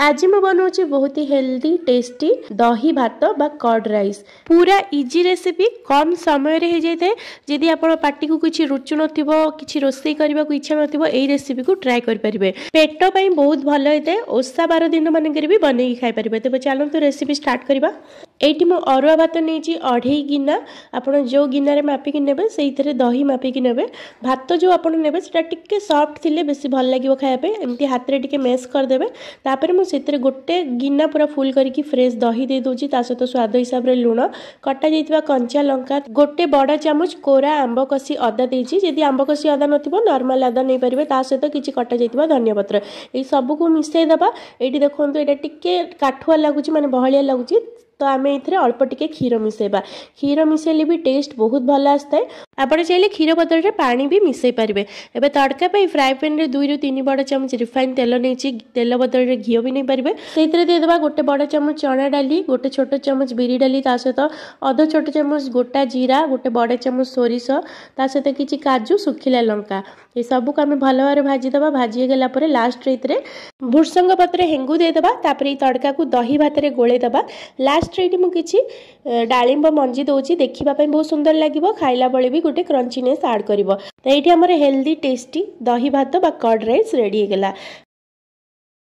आज मैं बनाऊँ बहुत ही हेल्दी टेस्टी दही भात बा कर्ड राइस पूरा इजी रेसिपी कम समय रे हो जाए। जदि आप पार्टी को किसी रुचु नथिबो किसी रोषेई करने को इच्छा नथिबो एई रेसिपी को ट्राई कर परिबे। पेट पई बहुत भल होइते ओषा 12 दिन मानकर भी बनई खाई परिबे। तेबे चलंतु रेसिपी स्टार्ट करबा। एठी मो अरुआ भात नेची 2.5 गिना आपण जो गिना रे मापी कि नेबे सेइथरे दही मापी कि नेबे। भात जो आपण नेबे सेटा टिके सॉफ्ट थिले बेसी भल लागिवो खाया पे। एमती हाथ रे टिके मैश कर देबे। तापर मो सेतरे गोटे गिना पूरा फुल करके फ्रेश दही दे दोची ता सहित स्वाद हिसाब रे लूण कटा जाइतबा कंचा लंका गोटे बड़ा चामच कोरा आंब कसी अदा देची। जदि आंब कसी अदा नथिबो नॉर्मल अदा नै परिबे ता सहित किछि कटा जाइतबा धनिया पत्र ए सब को मिसै दबा। एठी देखंतु एटा टिके काठुआ लागुची माने बहलिया लागुची तो आम ये अल्प टिके क्षीर मिसेबा। क्षीर मिसेले भी टेस्ट बहुत भल आसता है। आपड़ चाहिए क्षीर बदल में पानी भी मिसई पारे। एबे तड़का पे फ्राए पैन रे 2 ରୁ 3 बड़ चामच रिफाइन तेल नहीं तेल बदल में घी भी नहीं पारे। से देदेबा गोटे बड़ चामच चना डाली गोटे छोट चामच बिरी डाली ता सहित अध छोट चामच गोटा जीरा गोटे बड़ चामच सोरिष ता सहित किछि काजू सुखिला लंका ये सब को आम भल भाव भाजीदबा। भाजी गला लास्ट रे भुर्संग पत्र हेंगू देदेबा। तापर ये तड़का को दही भात रे गोले दबा। लास्ट मुझे डालिंब मंजी दूसरी देखापी बहुत सुंदर लगे खाइला बेले भी गोटे क्रंचीनेस आड कर। तो ये हेल्दी टेस्टी दही भात बा कर्ड राइस रेडी हो गला।